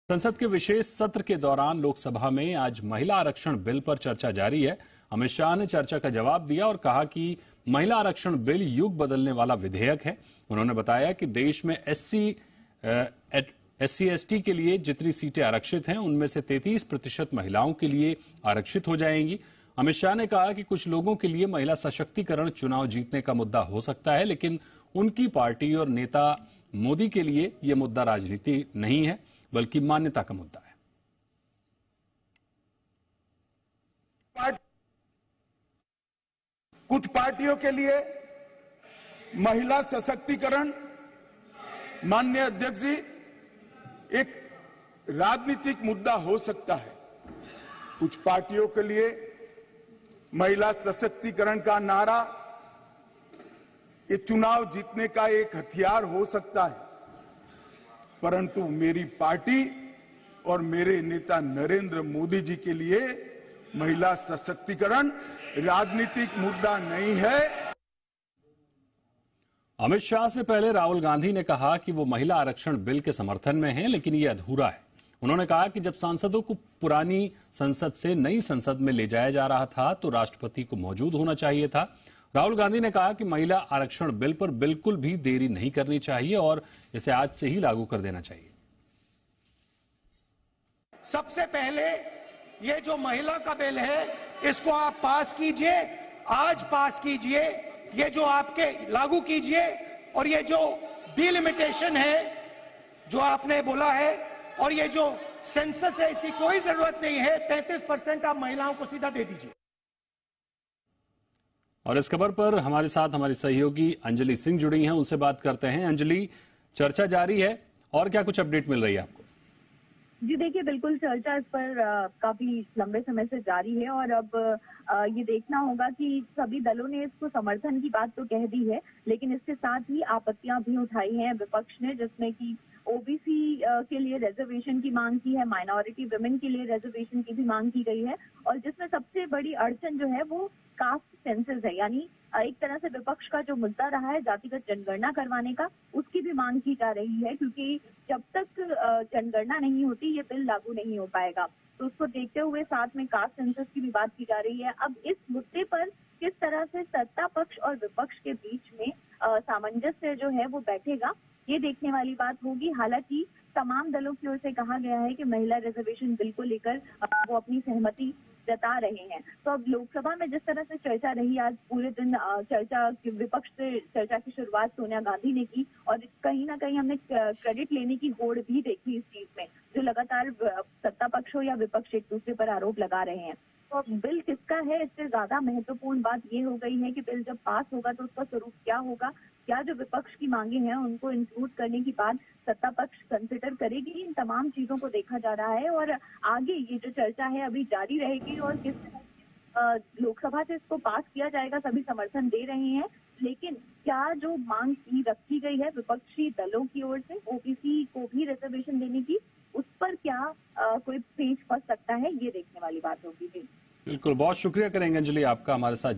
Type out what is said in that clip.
संसद के विशेष सत्र के दौरान लोकसभा में आज महिला आरक्षण बिल पर चर्चा जारी है। अमित शाह ने चर्चा का जवाब दिया और कहा कि महिला आरक्षण बिल युग बदलने वाला विधेयक है। उन्होंने बताया कि देश में एससी एसटी के लिए जितनी सीटें आरक्षित हैं उनमें से 33% महिलाओं के लिए आरक्षित हो जाएंगी। अमित शाह ने कहा कि कुछ लोगों के लिए महिला सशक्तिकरण चुनाव जीतने का मुद्दा हो सकता है, लेकिन उनकी पार्टी और नेता मोदी के लिए यह मुद्दा राजनीति नहीं है बल्कि मान्यता का मुद्दा है। कुछ पार्टियों के लिए महिला सशक्तिकरण, माननीय अध्यक्ष जी, एक राजनीतिक मुद्दा हो सकता है। कुछ पार्टियों के लिए महिला सशक्तिकरण का नारा ये चुनाव जीतने का एक हथियार हो सकता है, परंतु मेरी पार्टी और मेरे नेता नरेंद्र मोदी जी के लिए महिला सशक्तिकरण राजनीतिक मुद्दा नहीं है। अमित शाह से पहले राहुल गांधी ने कहा कि वो महिला आरक्षण बिल के समर्थन में हैं, लेकिन ये अधूरा है। उन्होंने कहा कि जब सांसदों को पुरानी संसद से नई संसद में ले जाया जा रहा था तो राष्ट्रपति को मौजूद होना चाहिए था। राहुल गांधी ने कहा कि महिला आरक्षण बिल पर बिल्कुल भी देरी नहीं करनी चाहिए और इसे आज से ही लागू कर देना चाहिए। सबसे पहले ये जो महिला का बिल है इसको आप पास कीजिए, आज पास कीजिए, ये जो आपके लागू कीजिए। और ये जो डिलिमिटेशन है जो आपने बोला है और ये जो सेंसस है इसकी कोई जरूरत नहीं है। 33% आप महिलाओं को सीधा दे दीजिए। और इस खबर पर हमारे साथ हमारी सहयोगी अंजलि सिंह जुड़ी हैं, उनसे बात करते हैं। अंजलि, चर्चा जारी है और क्या कुछ अपडेट मिल रही है आपको? जी देखिए, बिल्कुल चर्चा इस पर काफी लंबे समय से जारी है और अब ये देखना होगा कि सभी दलों ने इसको समर्थन की बात तो कह दी है, लेकिन इसके साथ ही आपत्तियां भी उठाई हैं विपक्ष ने, जिसमें कि ओबीसी के लिए रिजर्वेशन की मांग की है, माइनॉरिटी वुमेन के लिए रिजर्वेशन की भी मांग की गई है और जिसमें सबसे बड़ी अड़चन जो है वो कास्ट सेंसस है। यानी एक तरह से विपक्ष का जो मुद्दा रहा है जातिगत जनगणना करवाने का, उसकी भी मांग की जा रही है, क्योंकि जब तक जनगणना नहीं होती ये बिल लागू नहीं हो पाएगा। तो उसको देखते हुए साथ में कास्ट सेंसस की भी बात की जा रही है। अब इस मुद्दे पर किस तरह से सत्ता पक्ष और विपक्ष के बीच में सामंजस्य जो है वो बैठेगा, ये देखने वाली बात होगी। हालांकि तमाम दलों की ओर से कहा गया है कि महिला रिजर्वेशन बिल को लेकर वो अपनी सहमति जता रहे हैं। तो अब लोकसभा में जिस तरह से चर्चा रही, आज पूरे दिन विपक्ष से चर्चा की शुरुआत सोनिया गांधी ने की और कहीं ना कहीं हमने क्रेडिट लेने की होड़ भी देखी इस चीज में, जो लगातार सत्ता पक्ष हो या विपक्ष एक दूसरे पर आरोप लगा रहे हैं। तो अब बिल किसका है, इससे ज्यादा महत्वपूर्ण बात ये हो गई है कि बिल जब पास होगा तो उसका स्वरूप क्या होगा, क्या जो विपक्ष की मांगे हैं उनको इंक्लूड करने की बात सत्ता पक्ष कंसिडर करेगी। इन तमाम चीजों को देखा जा रहा है और आगे ये जो चर्चा है अभी जारी रहेगी और किस लोकसभा से इसको पास किया जाएगा। सभी समर्थन दे रहे हैं, लेकिन क्या जो मांग की रखी गई है विपक्षी दलों की ओर से ओबीसी को भी रिजर्वेशन देने की, उस पर क्या कोई पेच फंस सकता है, ये देखने वाली बात होगी। जी बिल्कुल, बहुत शुक्रिया करेंगे अंजलि आपका हमारे साथ